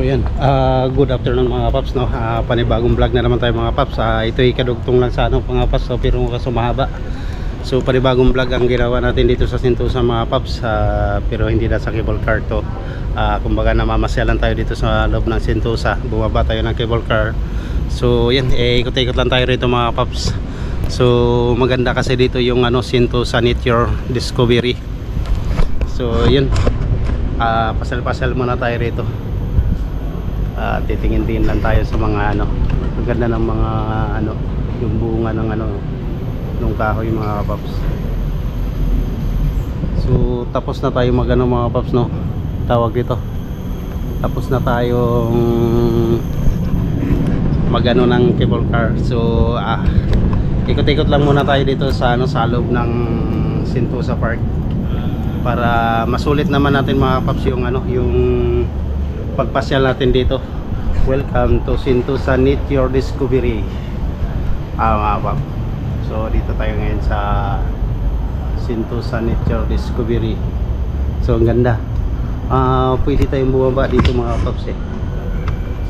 yan, good afternoon mga paps, no? Panibagong vlog na naman tayo mga paps. Ito'y kadugtong lang sa ano mga paps, so, pero kaso mahaba. So panibagong vlog ang ginawa natin dito sa Sentosa mga paps, pero hindi na sa cable car to. Kumbaga namamasyalan tayo dito sa loob ng Sentosa, bumaba tayo ng cable car. So yan, ikot-ikot lang tayo rito mga paps. So maganda kasi dito yung ano, Sentosa Nature Discovery. So yun, pasal-pasal muna tayo rito. Titingin din lang tayo sa mga ano, maganda ng mga ano, yung bunga ng ano, nung kahoy mga paps. So tapos na tayo magano mga paps, no, tawag dito, tapos na tayong magano ng cable car. So ikot-ikot lang muna tayo dito sa ano, sa loob ng Sentosa Park para masulit naman natin mga paps yung ano, yung pagpasyal natin dito. Welcome to Sentosa Nature Discovery, mga paps. So dito tayo ngayon sa Sentosa Nature Discovery. So ang ganda, pwede tayong bumaba dito mga paps eh.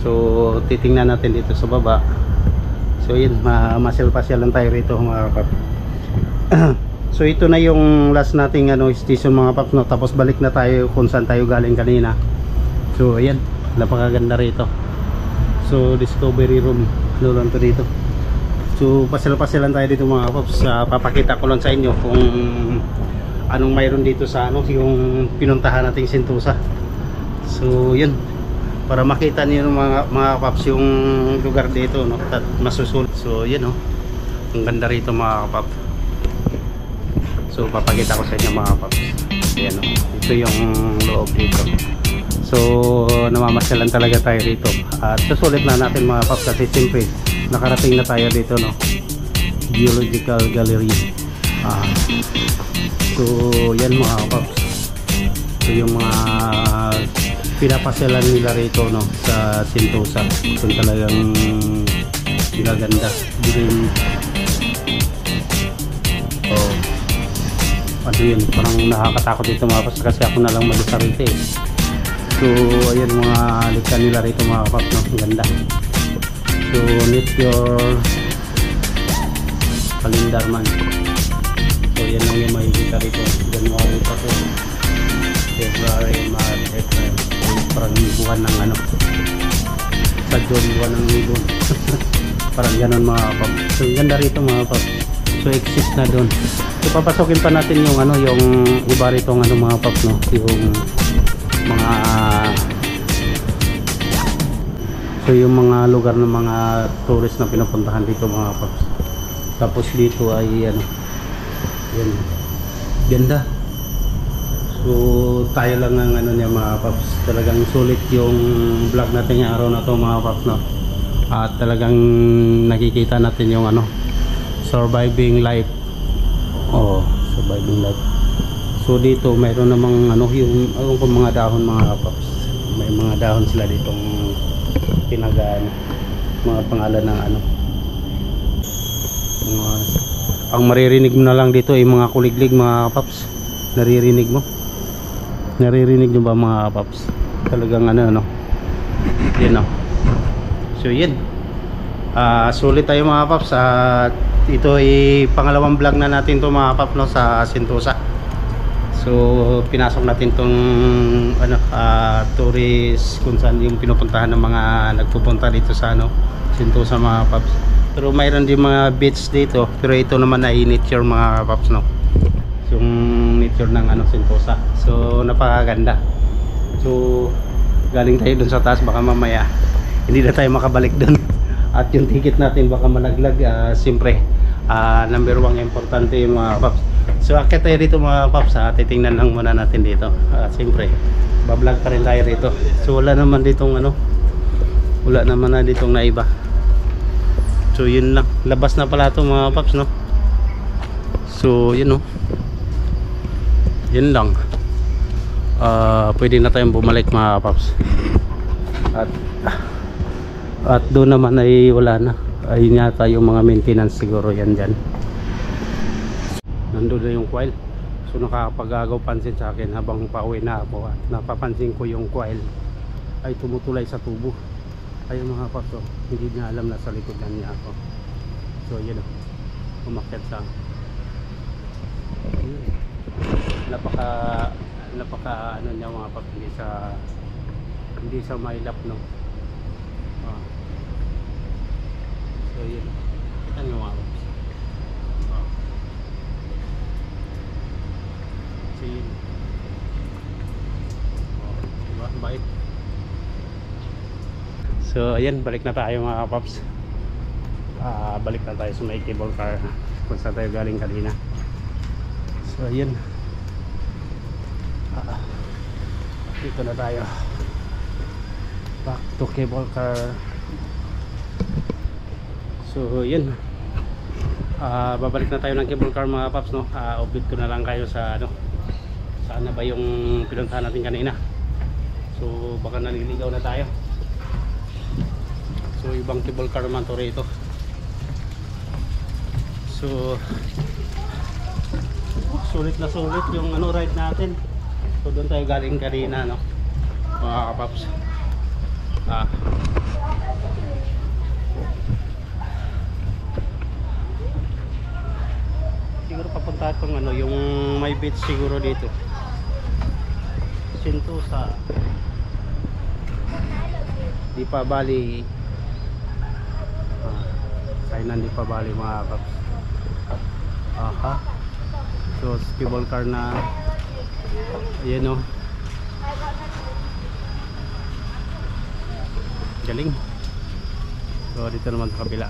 So titingnan natin dito sa baba. So yun, masyal-pasyal lang tayo rito mga paps. So ito na yung last nating ano, station mga paps, no? Tapos balik na tayo kung saan tayo galing kanina. So ayan, napakaganda rito. So discovery room, ano lang to dito. So pasyal-pasyalan tayo dito mga paps. Papakita ko lang sa inyo kung anong mayroon dito sa ano, yung pinuntahan nating Sentosa. So yun, para makita niyo mga paps yung lugar dito, no, at masusulit. So yun, no, ang ganda rito mga paps. So papakita ko sa inyo mga paps. Ayan, no, ito yung loob dito. So namamasyalan talaga tayo dito at susulit na natin mga paps kasi siyempre nakarating na tayo dito, no, Geological Gallery. So yan mga paps, so yung mga pinapasyalan nila rito, no, sa Sentosa. So talagang gaganda din. Oh, ano yun, parang nakakatakot dito mga paps kasi ako na lang mag-isa rito eh. So ayan mga likha nila rito mga paps, no, ang ganda. So Nature Calendar man. So yan lang yung makikita rito. January pa to, February, March, April. So, parang buwan ng ano, sa June, buwan ng libon. Parang ganon mga paps. So ganda rito mga paps. So exist na doon. So papasokin pa natin yung ano, yung iba rito ng ano mga paps, no, yung mga so yung mga lugar ng mga tourist na pinupuntahan dito mga paps. Tapos dito ay ano, yan, ganda. So tayo lang ang ano niya mga paps. Talagang sulit yung vlog natin yung araw na to mga paps, no? At talagang nakikita natin yung ano, surviving life. Oh, surviving life. So dito mayroon namang ano, yung mga dahon mga paps. May mga dahon sila ditong tinagaan, mga pangalan ng ano, ang maririnig mo na lang dito ay mga kuliglig mga paps. Naririnig mo? Naririnig nyo ba mga paps? Talagang ano, yun, no? So yun, sulit tayo mga paps. Ito ay pangalawang vlog na natin to mga paps, no, sa Sentosa. So pinasok natin tong ano, tourist kung saan yung pinupuntahan ng mga nagpupunta dito sa ano, Sentosa mga paps. Pero mayroon din mga beach dito, pero ito naman ay nature mga paps, no, yung nature ng ano, Sentosa. So napakaganda. So galing tayo dun sa taas, baka mamaya hindi na tayo makabalik dun at yung ticket natin baka malaglag. Siyempre number 1 importante yung mga paps. So akit tayo dito mga paps, titingnan lang muna natin dito. Siyempre bablog pa rin tayo rito. So wala naman ditong ano, wala naman na ditong naiba. So yun lang, labas na pala ito mga paps, no. So yun, no, yun lang. Pwede na tayong bumalik mga paps. At doon naman ay wala na, ay yata yung mga maintenance siguro yan dyan. Nandun na yung coil. So nakakapag-agaw pansin sa akin habang pauwi na ako at napapansin ko yung coil ay tumutulay sa tubo. Ayun mga paps, oh, hindi niya alam na sa likod na niya ako. So yun, oh, umakyat sa napaka ano niya mga paps, hindi sa mailap, no. So yun, kita nyo mga paps. So yun, diba, bait. So ayan, balik na tayo mga paps. Balik na tayo sa may cable car kung saan tayo galing kanina. So ayan, dito na tayo, back to cable car. So yun, babalik na tayo ng cable car mga paps, no. Update ko na lang kayo sa ano, saan na ba yung pinuntahan natin kanina. So baka naliligaw na tayo. So ibang cable car naman to rito. So sulit na sulit yung ano ride natin. So doon tayo galing kanina, no, mga kapaps. Siguro papunta itong ano, yung may beach siguro dito, Sentosa, Lipa Valley. Kainan Lipa Valley mga kapaps. So cable car na, ayan, oh, galing. So dito naman sa kabila,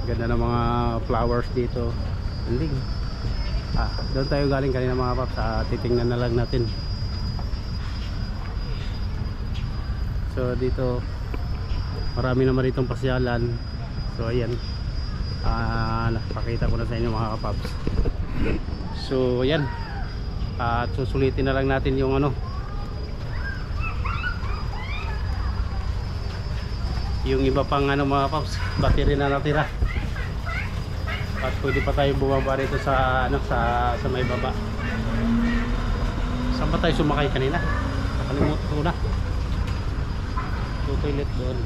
ganda ng mga flowers dito, galing. Doon tayo galing kanina mga paps. Titingnan na lang natin. So dito marami naman ditong pasyalan. So ayan, napakita ko na sa inyo mga kapaps. So ayan, at susulitin na lang natin yung ano, yung iba pang ano mga paps, battery na natira. At pwede pa tayo bumaba rito sa ano, sa may baba. Saan ba tayo sumakay kanina? Nakalimutan ko na. Toilet doon.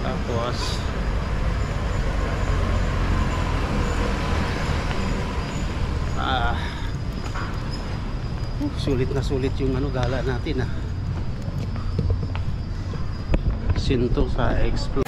Tapos sulit na sulit yung ano, gala natin, Sentosa Explore.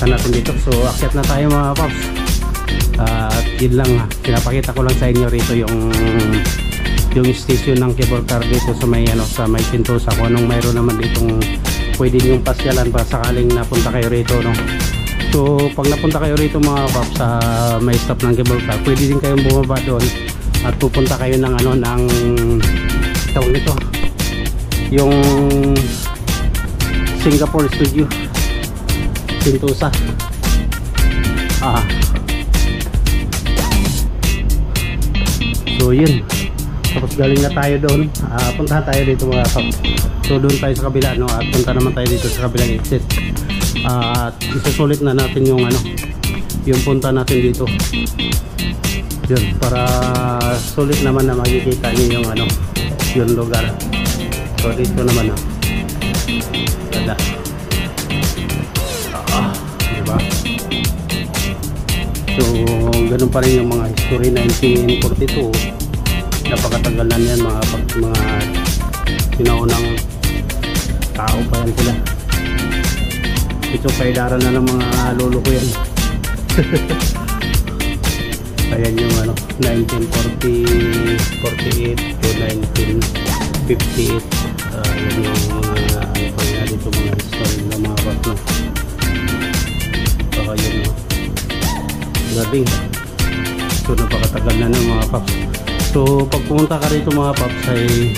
natin dito. So akyat na tayo mga paps. At yun lang, pinapakita ko lang sa inyo rito yung station ng cable car dito sa may ano, sa may Sentosa, kung anong mayroon naman ditong pwede niyong pasyalan para sakaling napunta kayo rito, no? So pag napunta kayo rito mga paps sa may stop ng cable car, pwede din kayong bumaba doon at pupunta kayo ng ano, ng tawag nito, yung Singapore Studio Sentosa. So yun, tapos galing na tayo doon, puntahan tayo dito mga paps. So doon tayo sa kabila, no? At punta naman tayo dito sa kabilang exit. At isusulit na natin yung ano, yung punta natin dito. Yun, para sulit naman na makikita niyo yung ano, yung lugar. So dito naman, ganda. Diba? So ganun pa rin yung mga history. 1942, napakatagal na yan mga sinaunang tao pa yan sila. Ito paidaran na ng mga lolo ko yan. Ayan yung ano, 1948 to 1958. Yan yung mga ano pa nga dito, mga history na mga paps, no? Saka yun, no? Galing. So napakatagal na ng mga paps. So pag pumunta ka rito mga paps ay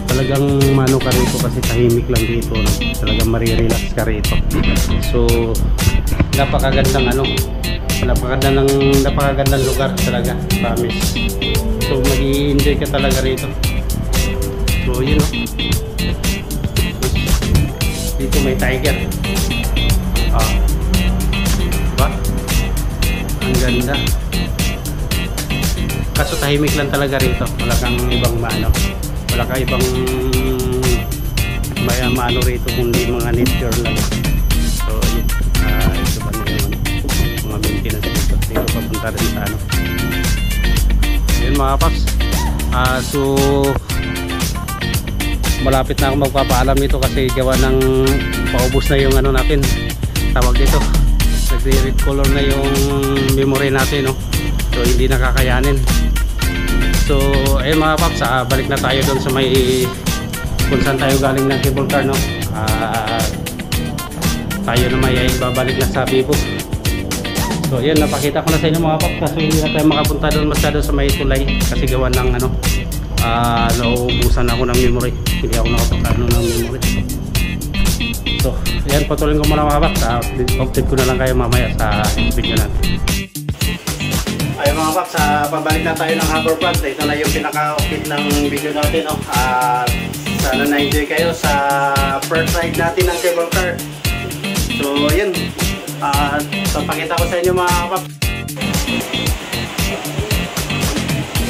talagang mano ka rito kasi tahimik lang dito, no? Talagang marirelax ka rito. So napakagandang ano, napakagandang lugar talaga, promise. So mag-i-enjoy ka talaga rito. So yun, no? Dito may tiger. Diba? Ang ganda. Kaso tahimik lang talaga rito. Wala kang ibang maano, wala kang ibang may maano rito kundi mga nature lang. So yun, ito ba na yung mga maintenance dito. Dito papunta rin sa ano. Yun mga paps. So malapit na ako magpapaalam nito kasi gawa ng paubos na yung ano natin, tawag dito, nagre-red color na yung memory natin, no? So hindi nakakayanin. So ayun mga paps, balik na tayo doon sa may kung saan tayo galing ng cable car, no? Tayo na may babalik na sa Bibo. So yun, napakita ko na sa inyo mga paps kasi hindi na tayo makapunta doon masyado sa may tulay kasi gawa ng ano, nauubusan ako ng memory. Hindi ako nakapagkano ng memory. So ayan, patuloy ko muna mga paps. Update ko na lang kayo mamaya sa video natin. Ayun mga paps, pabalik na tayo ng Harbourfront. Ito na yung pinaka-update ng video natin, no? Sana na-enjoy kayo sa first ride natin ng cable car. So yun, papakita ko sa inyo mga paps.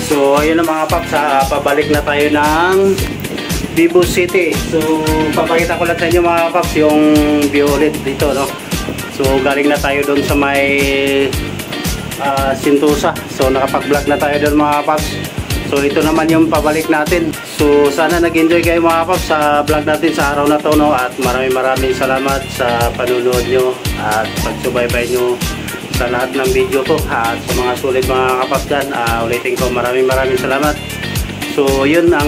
So ayun na mga paps, pabalik na tayo ng Bibo City. So papakita ko lang sa inyo mga paps yung view ulit dito, no? So galing na tayo doon sa may Sentosa. So nakapag-vlog na tayo doon mga paps. So ito naman yung pabalik natin. So sana nag-enjoy kayo mga paps sa vlog natin sa araw na to, no? At maraming salamat sa panunood nyo at pagsubaybay nyo sa lahat ng video ko. At sa mga sulit mga kapaps dyan, ulitin ko maraming salamat. So yun ang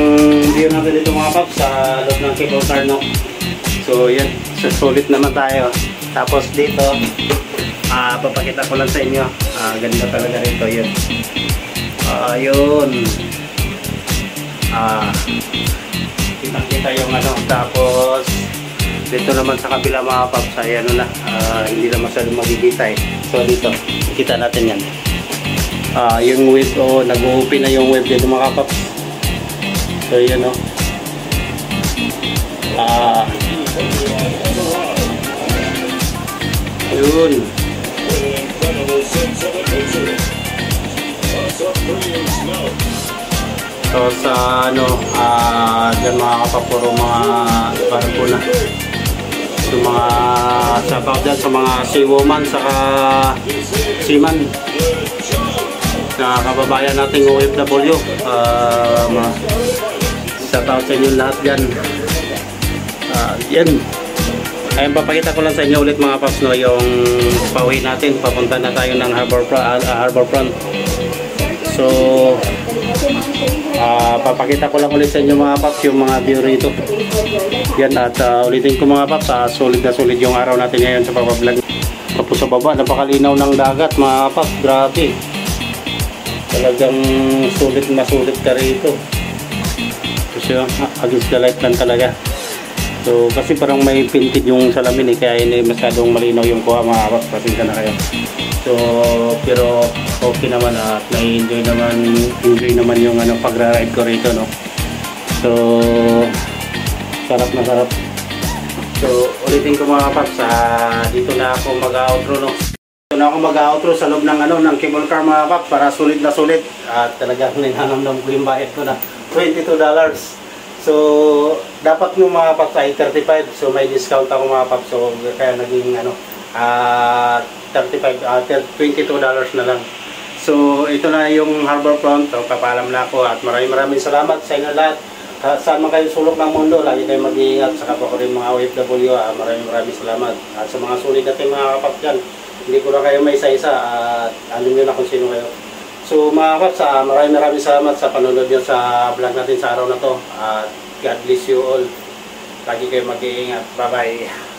view natin dito mga paps sa loob ng cable car, no? So yun, sulit naman tayo. Tapos dito papakita ko lang sa inyo, ganda talaga rito. Yun, yun, kita yung ano. Tapos dito naman sa kabila mga paps ay ano na, hindi na masyadong magigita eh. So dito kita natin yan, yung wave, nag-open na yung wave dito mga paps. So yun, no? Yun. So sa ano, dyan mga kapapuro, mga barko na. So mga sabaw dyan sa mga seawoman saka seaman na kababayan nating OFW. Shoutout sa inyo lahat dyan. Yan. Ayun, papakita ko lang sa inyo ulit mga paps, no, yung pauwi natin. Papunta na tayo ng Harbourfront. So Papakita ko lang ulit sa inyo mga paps yung mga view rito. Yan, at ulitin ko mga paps, solid na solid yung araw natin ngayon sa papablog. Tapos sa baba, napakalinaw ng dagat mga paps, grabe. Talagang sulit na sulit ka rito. Kasi against the light lang talaga. So kasi parang may pinted yung salamin kaya hindi masyadong malinaw yung kuha mga paps, pasensya na kayo. So pero okay naman at enjoy naman yung pagra-ride ko rito, no. So sarap na sarap. So ulitin ko mga paps, dito na ako mag-outro, no. Dito na ako mag-outro sa loob ng ng cable car mga paps para sulit na sulit at talagang ninanamdam ko yung bayad ko na $22. So dapat yung mga paps ay 35, so may discount ako mga paps, so kaya naging $22 na lang. So ito na yung harbor front. So papaalam na ako at maraming salamat sa inyo lahat. Saan man kayo sulok ng mundo, lagi kayong mag-iingat. Saka po ko rin mga OFW, maraming salamat. At sa mga sulit natin mga kapaps dyan, hindi ko na kayo may isa-isa at alam nyo na kung sino kayo. So mga kapaps, maraming salamat sa panonood nyo sa vlog natin sa araw na to. At God bless you all. Lagi kayo mag-iingat. Bye bye.